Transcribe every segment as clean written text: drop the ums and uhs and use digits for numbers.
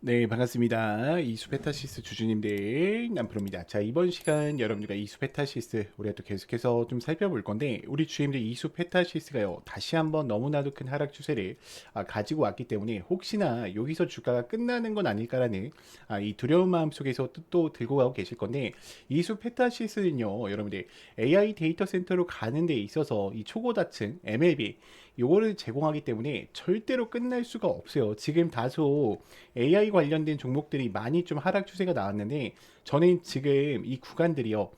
네, 반갑습니다. 이수페타시스 주주님들 남프로입니다. 자, 이번 시간 여러분들과 이수페타시스 우리가 또 계속해서 좀 살펴볼 건데, 우리 주님들 이수페타시스가요 다시 한번 너무나도 큰 하락 추세를 가지고 왔기 때문에 혹시나 여기서 주가가 끝나는 건 아닐까라는 이 두려운 마음 속에서 또 들고 가고 계실 건데, 이수페타시스는요 여러분들 AI 데이터 센터로 가는 데 있어서 이 초고다층 MLB 요거를 제공하기 때문에 절대로 끝날 수가 없어요. 지금 다소 AI 관련된 종목들이 많이 좀 하락 추세가 나왔는데, 저는 지금 이 구간들이요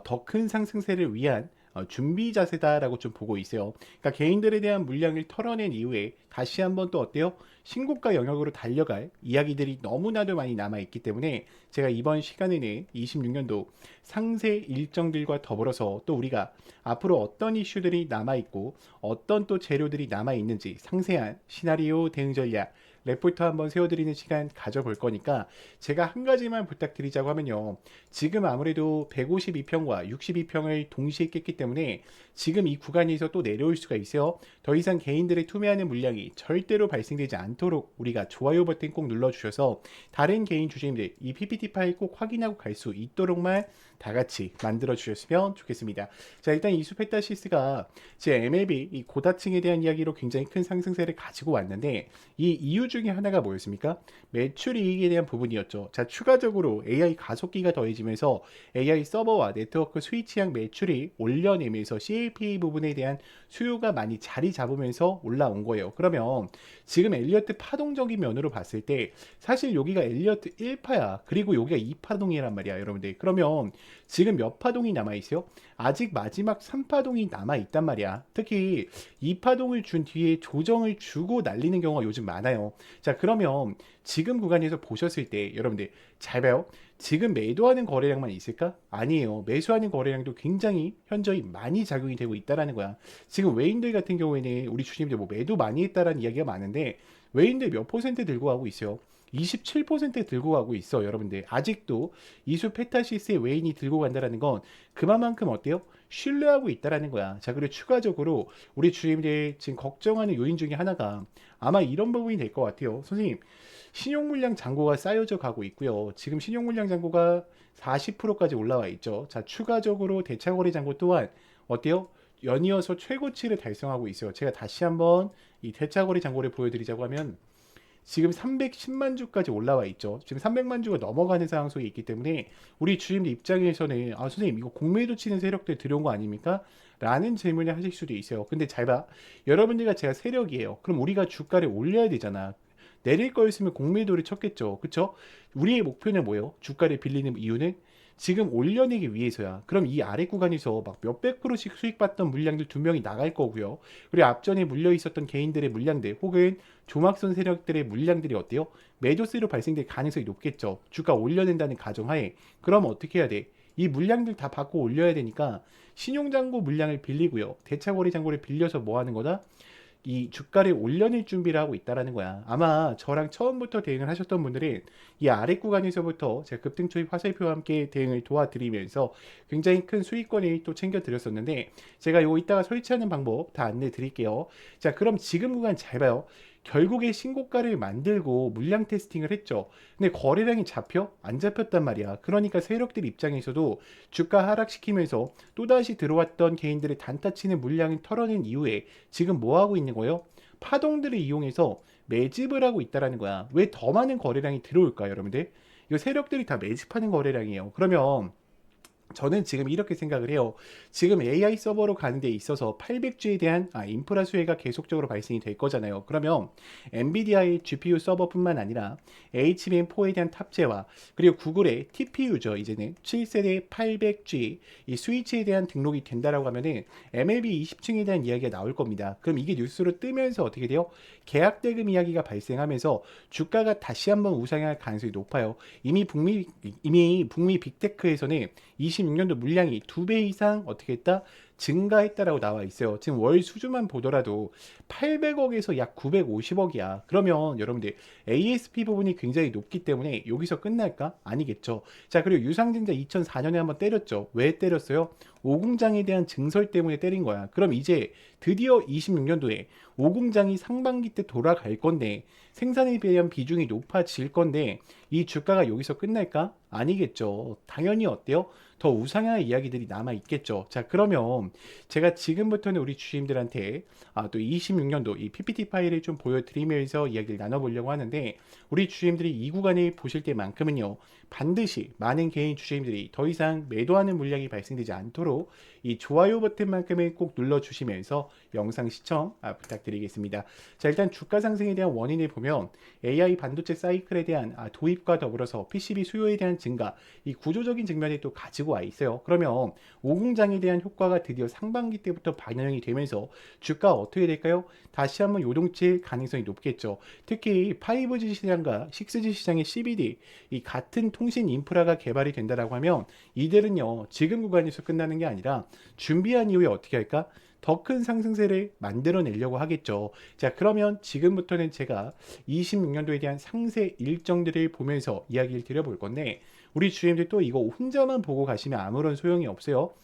더 큰 상승세를 위한 준비 자세다라고 좀 보고 있어요. 그러니까 개인들에 대한 물량을 털어낸 이후에 다시 한번 또 어때요? 신고가 영역으로 달려갈 이야기들이 너무나도 많이 남아 있기 때문에, 제가 이번 시간에는 26년도 상세 일정들과 더불어서 또 우리가 앞으로 어떤 이슈들이 남아 있고 어떤 또 재료들이 남아 있는지 상세한 시나리오 대응 전략 레포트 한번 세워드리는 시간 가져볼 거니까, 제가 한 가지만 부탁드리자고 하면요, 지금 아무래도 152평과 62평을 동시에 깼기 때문에 지금 이 구간에서 또 내려올 수가 있어요. 더 이상 개인들의 투매하는 물량이 절대로 발생되지 않도록 우리가 좋아요 버튼 꼭 눌러주셔서 다른 개인 주주님들 이 PPT 파일 꼭 확인하고 갈 수 있도록만 다 같이 만들어 주셨으면 좋겠습니다. 자, 일단 이수페타시스가 제 MLB 이 고다층에 대한 이야기로 굉장히 큰 상승세를 가지고 왔는데, 이 이유 중에 하나가 뭐였습니까? 매출 이익에 대한 부분이었죠. 자, 추가적으로 AI 가속기가 더해지면서 AI 서버와 네트워크 스위치형 매출이 올려내면서 CAPA 부분에 대한 수요가 많이 자리 잡으면서 올라온 거예요. 그러면 지금 엘리어트 파동적인 면으로 봤을 때 사실 여기가 엘리어트 1파야. 그리고 여기가 2파동이란 말이야, 여러분들. 그러면 지금 몇 파동이 남아있어요? 아직 마지막 3파동이 남아있단 말이야. 특히 2파동을 준 뒤에 조정을 주고 날리는 경우가 요즘 많아요. 자, 그러면 지금 구간에서 보셨을 때 여러분들 잘 봐요. 지금 매도하는 거래량만 있을까? 아니에요. 매수하는 거래량도 굉장히 현저히 많이 작용이 되고 있다라는 거야. 지금 외인들 같은 경우에는 우리 주님들 뭐 매도 많이 했다라는 이야기가 많은데, 외인들 몇 퍼센트 들고 가고 있어요? 27% 들고 가고 있어. 여러분들 아직도 이수 페타시스의 외인이 들고 간다라는 건 그만큼 어때요? 신뢰하고 있다라는 거야. 자, 그리고 추가적으로 우리 주임들 지금 걱정하는 요인 중에 하나가 아마 이런 부분이 될 것 같아요. 선생님, 신용물량 잔고가 쌓여져 가고 있고요. 지금 신용물량 잔고가 40%까지 올라와 있죠. 자, 추가적으로 대차거래 잔고 또한 어때요? 연이어서 최고치를 달성하고 있어요. 제가 다시 한번 이 대차거래 잔고를 보여드리자고 하면 지금 310만 주까지 올라와 있죠. 지금 300만 주가 넘어가는 상황 속에 있기 때문에 우리 주임들 입장에서는 선생님 이거 공매도 치는 세력들 들여온 거 아닙니까? 라는 질문을 하실 수도 있어요. 근데 잘 봐. 여러분들과 제가 세력이에요. 그럼 우리가 주가를 올려야 되잖아. 내릴 거였으면 공매도를 쳤겠죠. 그쵸? 우리의 목표는 뭐예요? 주가를 빌리는 이유는 지금 올려내기 위해서야. 그럼 이 아래 구간에서 막 몇백 프로씩 수익 받던 물량들 두 명이 나갈 거고요. 그리고 앞전에 물려 있었던 개인들의 물량들 혹은 조막선 세력들의 물량들이 어때요? 매도세로 발생될 가능성이 높겠죠. 주가 올려낸다는 가정하에. 그럼 어떻게 해야 돼? 이 물량들 다 받고 올려야 되니까 신용장고 물량을 빌리고요. 대차거래 장고를 빌려서 뭐 하는 거다? 이 주가를 올려낼 준비를 하고 있다라는 거야. 아마 저랑 처음부터 대응을 하셨던 분들은 이 아래 구간에서부터 제가 급등 초입 화살표와 함께 대응을 도와드리면서 굉장히 큰 수익권을 또 챙겨 드렸었는데, 제가 이거 이따가 설치하는 방법 다 안내 드릴게요. 자, 그럼 지금 구간 잘 봐요. 결국에 신고가를 만들고 물량 테스팅을 했죠. 근데 거래량이 잡혀? 안 잡혔단 말이야. 그러니까 세력들 입장에서도 주가 하락시키면서 또다시 들어왔던 개인들의 단타치는 물량을 털어낸 이후에 지금 뭐 하고 있는 거예요? 파동들을 이용해서 매집을 하고 있다라는 거야. 왜 더 많은 거래량이 들어올까, 여러분들? 이거 세력들이 다 매집하는 거래량이에요. 그러면 저는 지금 이렇게 생각을 해요. 지금 AI 서버로 가는 데 있어서 800G에 대한 인프라 수혜가 계속적으로 발생이 될 거잖아요. 그러면 엔비디아의 GPU 서버뿐만 아니라 HBM4에 대한 탑재와 그리고 구글의 TPU죠. 이제는 7세대 800G 이 스위치에 대한 등록이 된다라고 하면은 MLB 20층에 대한 이야기가 나올 겁니다. 그럼 이게 뉴스로 뜨면서 어떻게 돼요? 계약 대금 이야기가 발생하면서 주가가 다시 한번 우상향할 가능성이 높아요. 이미 북미 빅테크에서는 26년도 물량이 2배 이상 어떻게 했다? 증가했다라고 나와 있어요. 지금 월 수주만 보더라도 800억에서 약 950억이야. 그러면 여러분들 ASP 부분이 굉장히 높기 때문에 여기서 끝날까? 아니겠죠. 자, 그리고 유상증자 2004년에 한번 때렸죠. 왜 때렸어요? 오공장에 대한 증설 때문에 때린 거야. 그럼 이제 드디어 26년도에 오공장이 상반기 때 돌아갈 건데 생산에 대한 비중이 높아질 건데 이 주가가 여기서 끝날까? 아니겠죠. 당연히 어때요? 더 우상향의 이야기들이 남아 있겠죠. 자, 그러면 제가 지금부터는 우리 주주님들한테 또 26년도 이 PPT 파일을 좀 보여드리면서 이야기를 나눠보려고 하는데 우리 주주님들이 이 구간을 보실 때만큼은요. 반드시 많은 개인 주주님들이 더 이상 매도하는 물량이 발생되지 않도록 이 좋아요 버튼만큼은 꼭 눌러주시면서 영상 시청 부탁드리겠습니다. 자, 일단 주가 상승에 대한 원인을 보면 AI 반도체 사이클에 대한 도입과 더불어서 PCB 수요에 대한 증가, 이 구조적인 측면에 또 가지고 와 있어요. 그러면 오공장에 대한 효과가 드디어 상반기 때부터 반영이 되면서 주가 어떻게 될까요? 다시 한번 요동칠 가능성이 높겠죠. 특히 5G 시장과 6G 시장의 CBD, 이 같은 통신 인프라가 개발이 된다라고 하면 이들은요 지금 구간에서 끝나는 게 아니라 준비한 이후에 어떻게 할까? 더 큰 상승세를 만들어내려고 하겠죠. 자, 그러면 지금부터는 제가 26년도에 대한 상세 일정들을 보면서 이야기를 드려볼 건데 우리 주님들 또 이거 혼자만 보고 가시면 아무런 소용이 없어요.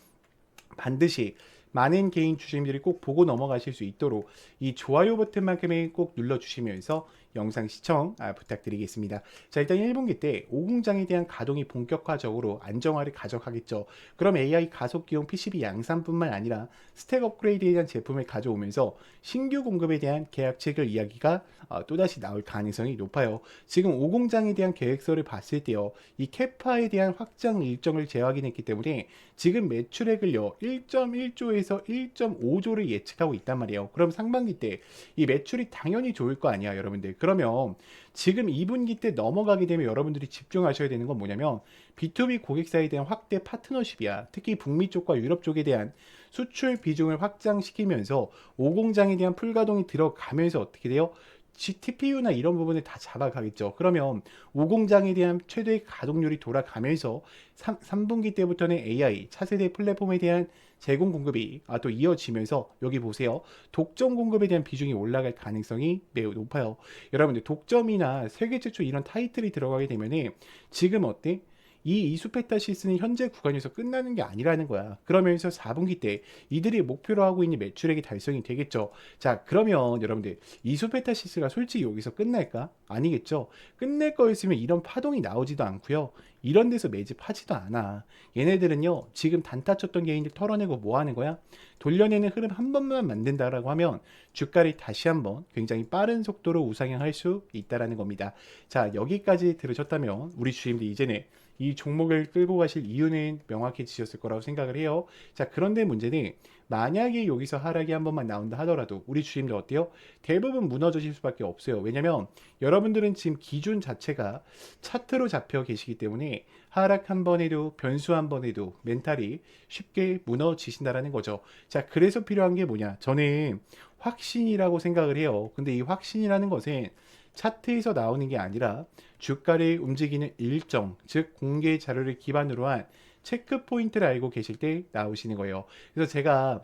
반드시 많은 개인 주주님들이 꼭 보고 넘어가실 수 있도록 이 좋아요 버튼만큼은 꼭 눌러주시면서 영상 시청 부탁드리겠습니다. 자, 일단 1분기 때 오공장에 대한 가동이 본격화적으로 안정화를 가져가겠죠. 그럼 AI 가속기용 PCB 양산뿐만 아니라 스택 업그레이드에 대한 제품을 가져오면서 신규 공급에 대한 계약책을 이야기가 또다시 나올 가능성이 높아요. 지금 오공장에 대한 계획서를 봤을 때요. 이 캐파에 대한 확장 일정을 재확인했기 때문에 지금 매출액을요 1.1조에서 1.5조를 예측하고 있단 말이에요. 그럼 상반기 때 이 매출이 당연히 좋을 거 아니야, 여러분들. 그러면 지금 2분기 때 넘어가게 되면 여러분들이 집중하셔야 되는 건 뭐냐면 B2B 고객사에 대한 확대 파트너십이야. 특히 북미 쪽과 유럽 쪽에 대한 수출 비중을 확장시키면서 오공장에 대한 풀가동이 들어가면서 어떻게 돼요? TPU나 이런 부분을 다 잡아가겠죠. 그러면 오공장에 대한 최대 가동률이 돌아가면서 3분기 때부터는 AI 차세대 플랫폼에 대한 제공 공급이 또 이어지면서 여기 보세요. 독점 공급에 대한 비중이 올라갈 가능성이 매우 높아요. 여러분들 독점이나 세계 최초 이런 타이틀이 들어가게 되면은 지금 어때? 이 이수페타시스는 현재 구간에서 끝나는 게 아니라는 거야. 그러면서 4분기 때 이들이 목표로 하고 있는 매출액이 달성이 되겠죠. 자, 그러면 여러분들 이수페타시스가 솔직히 여기서 끝날까? 아니겠죠. 끝낼 거였으면 이런 파동이 나오지도 않고요. 이런 데서 매집하지도 않아. 얘네들은요 지금 단타 쳤던 개인들 털어내고 뭐 하는 거야? 돌려내는 흐름 한 번만 만든다라고 하면 주가를 다시 한번 굉장히 빠른 속도로 우상향할 수 있다라는 겁니다. 자, 여기까지 들으셨다면 우리 주임들 이제는 이 종목을 끌고 가실 이유는 명확해지셨을 거라고 생각을 해요. 자, 그런데 문제는 만약에 여기서 하락이 한 번만 나온다 하더라도 우리 주임들 어때요? 대부분 무너지실 수밖에 없어요. 왜냐면 여러분들은 지금 기준 자체가 차트로 잡혀 계시기 때문에 하락 한 번에도 변수 한 번에도 멘탈이 쉽게 무너지신다라는 거죠. 자, 그래서 필요한 게 뭐냐? 저는 확신이라고 생각을 해요. 근데 이 확신이라는 것은 차트에서 나오는 게 아니라 주가를 움직이는 일정, 즉 공개 자료를 기반으로 한 체크 포인트를 알고 계실 때 나오시는 거예요. 그래서 제가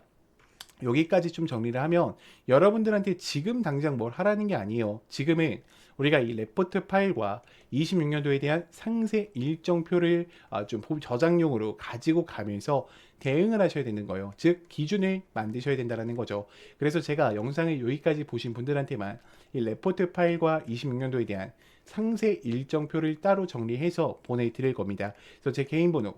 여기까지 좀 정리를 하면 여러분들한테 지금 당장 뭘 하라는 게 아니에요. 지금은 우리가 이 레포트 파일과 26년도에 대한 상세 일정표를 좀 저장용으로 가지고 가면서 대응을 하셔야 되는 거예요. 즉 기준을 만드셔야 된다는 거죠. 그래서 제가 영상을 여기까지 보신 분들한테만 이 레포트 파일과 26년도에 대한 상세 일정표를 따로 정리해서 보내드릴 겁니다. 그래서 제 개인 번호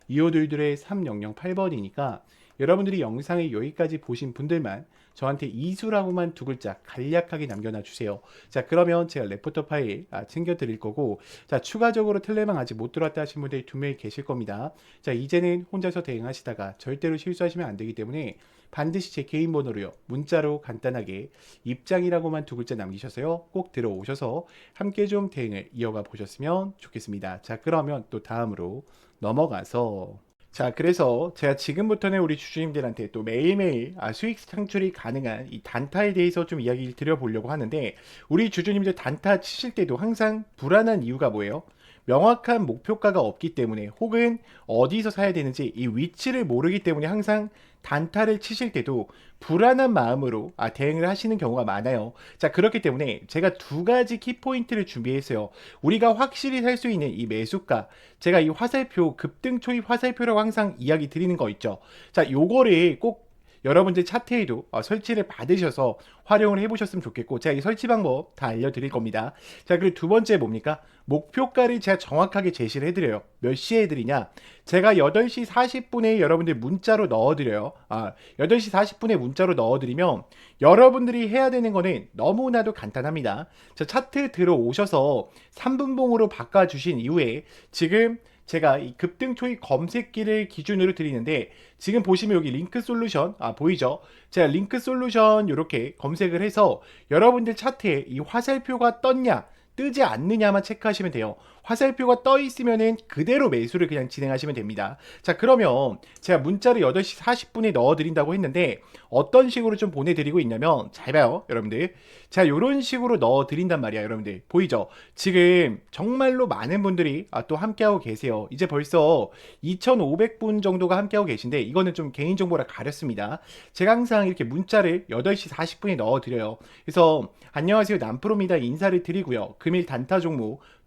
010-2522-3008번이니까 여러분들이 영상을 여기까지 보신 분들만 저한테 이수라고만 두 글자 간략하게 남겨놔 주세요. 자, 그러면 제가 레포터 파일 챙겨 드릴 거고, 자, 추가적으로 텔레망 아직 못 들어왔다 하신 분들이 2명 계실 겁니다. 자, 이제는 혼자서 대응하시다가 절대로 실수하시면 안 되기 때문에 반드시 제 개인 번호로요, 문자로 간단하게 입장이라고만 두 글자 남기셔서요, 꼭 들어오셔서 함께 좀 대응을 이어가 보셨으면 좋겠습니다. 자, 그러면 또 다음으로 넘어가서, 자, 그래서 제가 지금부터는 우리 주주님들한테 또 매일매일 수익 창출이 가능한 이 단타에 대해서 좀 이야기를 드려보려고 하는데, 우리 주주님들 단타 치실 때도 항상 불안한 이유가 뭐예요? 명확한 목표가가 없기 때문에 혹은 어디서 사야 되는지 이 위치를 모르기 때문에 항상 단타를 치실 때도 불안한 마음으로 대응을 하시는 경우가 많아요. 자, 그렇기 때문에 제가 두 가지 키포인트를 준비했어요. 우리가 확실히 살 수 있는 이 매수가, 제가 이 화살표, 급등 초입 화살표라고 항상 이야기 드리는 거 있죠. 자, 요거를 꼭 여러분들 차트에도 설치를 받으셔서 활용을 해보셨으면 좋겠고, 제가 이 설치 방법 다 알려드릴 겁니다. 자, 그리고 두 번째 뭡니까? 목표가를 제가 정확하게 제시를 해드려요. 몇 시에 해드리냐? 제가 8시 40분에 여러분들 문자로 넣어드려요. 8시 40분에 문자로 넣어드리면 여러분들이 해야 되는 거는 너무나도 간단합니다. 자, 차트 들어오셔서 3분봉으로 바꿔주신 이후에 지금 제가 이 급등 초입 검색기를 기준으로 드리는데, 지금 보시면 여기 링크 솔루션 보이죠? 제가 링크 솔루션 이렇게 검색을 해서 여러분들 차트에 이 화살표가 떴냐 뜨지 않느냐만 체크하시면 돼요. 화살표가 떠 있으면은 그대로 매수를 그냥 진행하시면 됩니다. 자, 그러면 제가 문자를 8시 40분에 넣어 드린다고 했는데 어떤 식으로 좀 보내드리고 있냐면, 잘 봐요 여러분들. 자, 이런 식으로 넣어 드린단 말이야. 여러분들 보이죠? 지금 정말로 많은 분들이 또 함께하고 계세요. 이제 벌써 2,500분 정도가 함께하고 계신데, 이거는 좀 개인정보라 가렸습니다. 제가 항상 이렇게 문자를 8시 40분에 넣어 드려요. 그래서 안녕하세요 남프로입니다 인사를 드리고요. 금일 단타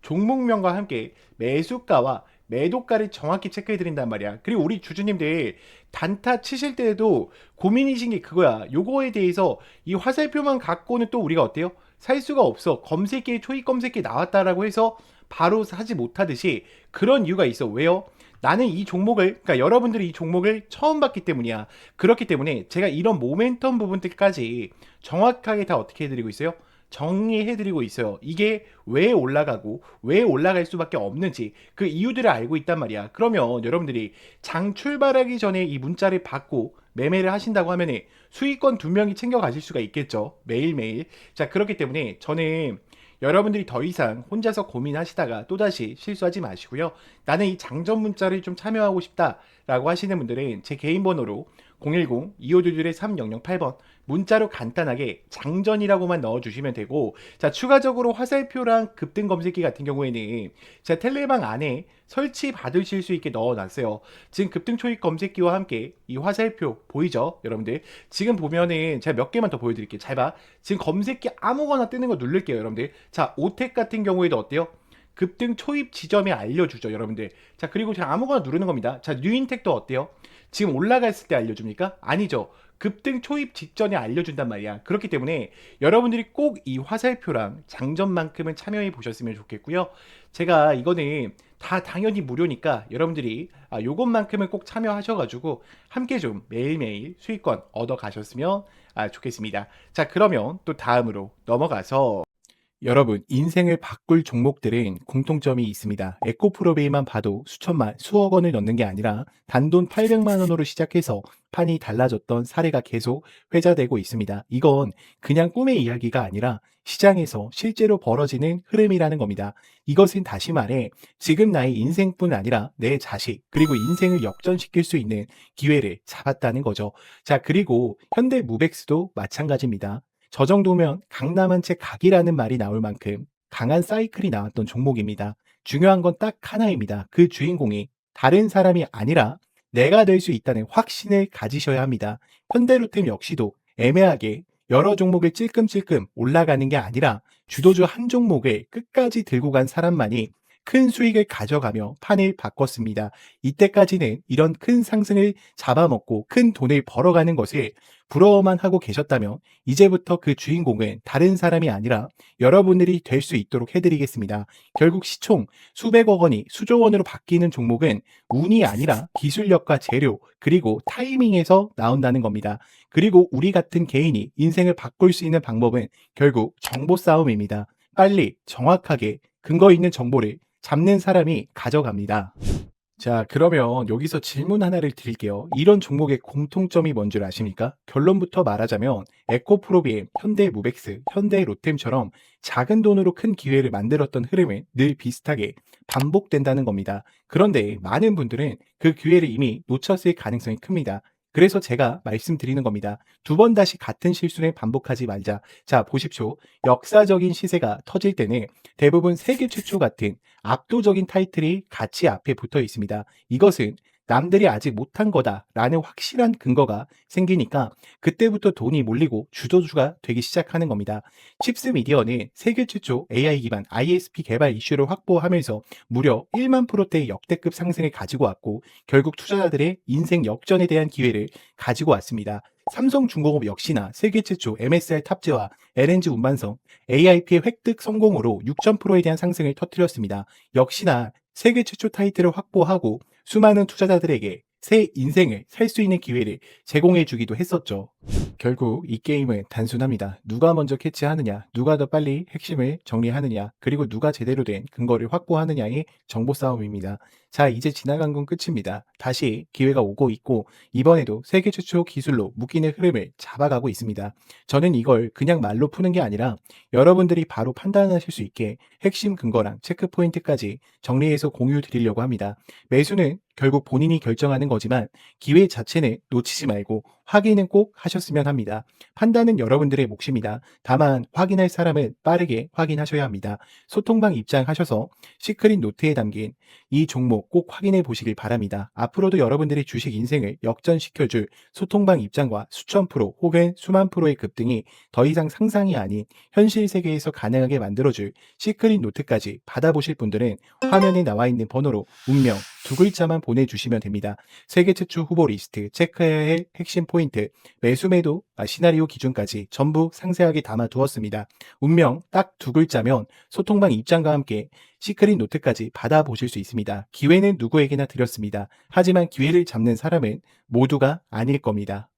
종목명과 함께 매수가와 매도가를 정확히 체크해 드린단 말이야. 그리고 우리 주주님들 단타 치실 때에도 고민이신 게 그거야. 요거에 대해서 이 화살표만 갖고는 또 우리가 어때요? 살 수가 없어. 검색기에 초입 검색기 나왔다라고 해서 바로 사지 못하듯이 그런 이유가 있어. 왜요? 나는 이 종목을, 그러니까 여러분들이 이 종목을 처음 봤기 때문이야. 그렇기 때문에 제가 이런 모멘텀 부분들까지 정확하게 다 어떻게 해드리고 있어요? 정리해드리고 있어요. 이게 왜 올라가고 왜 올라갈 수밖에 없는지 그 이유들을 알고 있단 말이야. 그러면 여러분들이 장 출발하기 전에 이 문자를 받고 매매를 하신다고 하면 수익권 두 명이 챙겨가실 수가 있겠죠. 매일매일. 자, 그렇기 때문에 저는 여러분들이 더 이상 혼자서 고민하시다가 또다시 실수하지 마시고요. 나는 이 장전 문자를 좀 참여하고 싶다라고 하시는 분들은 제 개인 번호로 010-2522-3008번 문자로 간단하게 장전이라고만 넣어주시면 되고, 자, 추가적으로 화살표랑 급등 검색기 같은 경우에는 제가 텔레방 안에 설치 받으실 수 있게 넣어놨어요. 지금 급등 초입 검색기와 함께 이 화살표 보이죠 여러분들? 지금 보면은 제가 몇 개만 더 보여드릴게요. 잘 봐. 지금 검색기 아무거나 뜨는 거 누를게요 여러분들. 자, 오텍 같은 경우에도 어때요? 급등 초입 지점에 알려주죠 여러분들. 자, 그리고 제가 아무거나 누르는 겁니다. 자, 뉴인텍도 어때요? 지금 올라갔을 때 알려줍니까? 아니죠. 급등 초입 직전에 알려준단 말이야. 그렇기 때문에 여러분들이 꼭 이 화살표랑 장전만큼은 참여해 보셨으면 좋겠고요. 제가 이거는 다 당연히 무료니까 여러분들이 요것만큼은 꼭 참여하셔가지고 함께 좀 매일매일 수익권 얻어 가셨으면 좋겠습니다. 자, 그러면 또 다음으로 넘어가서, 여러분, 인생을 바꿀 종목들은 공통점이 있습니다. 에코프로베이만 봐도 수천만, 수억 원을 넣는 게 아니라 단돈 800만 원으로 시작해서 판이 달라졌던 사례가 계속 회자되고 있습니다. 이건 그냥 꿈의 이야기가 아니라 시장에서 실제로 벌어지는 흐름이라는 겁니다. 이것은 다시 말해 지금 나의 인생뿐 아니라 내 자식, 그리고 인생을 역전시킬 수 있는 기회를 잡았다는 거죠. 자, 그리고 현대무백스도 마찬가지입니다. 저 정도면 강남 한 채 각이라는 말이 나올 만큼 강한 사이클이 나왔던 종목입니다. 중요한 건 딱 하나입니다. 그 주인공이 다른 사람이 아니라 내가 될 수 있다는 확신을 가지셔야 합니다. 현대로템 역시도 애매하게 여러 종목을 찔끔찔끔 올라가는 게 아니라 주도주 한 종목을 끝까지 들고 간 사람만이 큰 수익을 가져가며 판을 바꿨습니다. 이때까지는 이런 큰 상승을 잡아먹고 큰 돈을 벌어가는 것을 부러워만 하고 계셨다면 이제부터 그 주인공은 다른 사람이 아니라 여러분들이 될 수 있도록 해드리겠습니다. 결국 시총 수백억 원이 수조 원으로 바뀌는 종목은 운이 아니라 기술력과 재료 그리고 타이밍에서 나온다는 겁니다. 그리고 우리 같은 개인이 인생을 바꿀 수 있는 방법은 결국 정보 싸움입니다. 빨리 정확하게 근거 있는 정보를 잡는 사람이 가져갑니다. 자, 그러면 여기서 질문 하나를 드릴게요. 이런 종목의 공통점이 뭔 줄 아십니까? 결론부터 말하자면 에코프로비엠, 현대무백스, 현대로템처럼 작은 돈으로 큰 기회를 만들었던 흐름은 늘 비슷하게 반복된다는 겁니다. 그런데 많은 분들은 그 기회를 이미 놓쳤을 가능성이 큽니다. 그래서 제가 말씀드리는 겁니다. 두 번 다시 같은 실수를 반복하지 말자. 자, 보십시오. 역사적인 시세가 터질 때는 대부분 세계 최초 같은 압도적인 타이틀이 같이 앞에 붙어 있습니다. 이것은 남들이 아직 못한 거다라는 확실한 근거가 생기니까 그때부터 돈이 몰리고 주도주가 되기 시작하는 겁니다. 칩스 미디어는 세계 최초 AI 기반 ISP 개발 이슈를 확보하면서 무려 1만 프로대의 역대급 상승을 가지고 왔고 결국 투자자들의 인생 역전에 대한 기회를 가지고 왔습니다. 삼성중공업 역시나 세계 최초 MSR 탑재와 LNG 운반성 AIP의 획득 성공으로 6,000%에 대한 상승을 터뜨렸습니다. 역시나 세계 최초 타이틀을 확보하고 수많은 투자자들에게 새 인생을 살 수 있는 기회를 제공해 주기도 했었죠. 결국 이 게임은 단순합니다. 누가 먼저 캐치하느냐, 누가 더 빨리 핵심을 정리하느냐, 그리고 누가 제대로 된 근거를 확보하느냐의 정보 싸움입니다. 자, 이제 지나간 건 끝입니다. 다시 기회가 오고 있고, 이번에도 세계 최초 기술로 묶이는 흐름을 잡아가고 있습니다. 저는 이걸 그냥 말로 푸는 게 아니라 여러분들이 바로 판단하실 수 있게 핵심 근거랑 체크 포인트까지 정리해서 공유 드리려고 합니다. 매수는 결국 본인이 결정하는 거지만 기회 자체는 놓치지 말고 확인은 꼭 하셨으면 합니다. 판단은 여러분들의 몫입니다. 다만 확인할 사람은 빠르게 확인하셔야 합니다. 소통방 입장하셔서 시크릿 노트에 담긴 이 종목 꼭 확인해 보시길 바랍니다. 앞으로도 여러분들의 주식 인생을 역전시켜줄 소통방 입장과 수천 프로 혹은 수만 프로의 급등이 더 이상 상상이 아닌 현실 세계에서 가능하게 만들어줄 시크릿 노트까지 받아보실 분들은 화면에 나와 있는 번호로 운명 두 글자만 보내주시면 됩니다. 세계 최초 후보 리스트, 체크해야 할 핵심 포인트, 매수 매도, 시나리오 기준까지 전부 상세하게 담아두었습니다. 운명 딱 두 글자면 소통방 입장과 함께 시크릿 노트까지 받아보실 수 있습니다. 기회는 누구에게나 드렸습니다. 하지만 기회를 잡는 사람은 모두가 아닐 겁니다.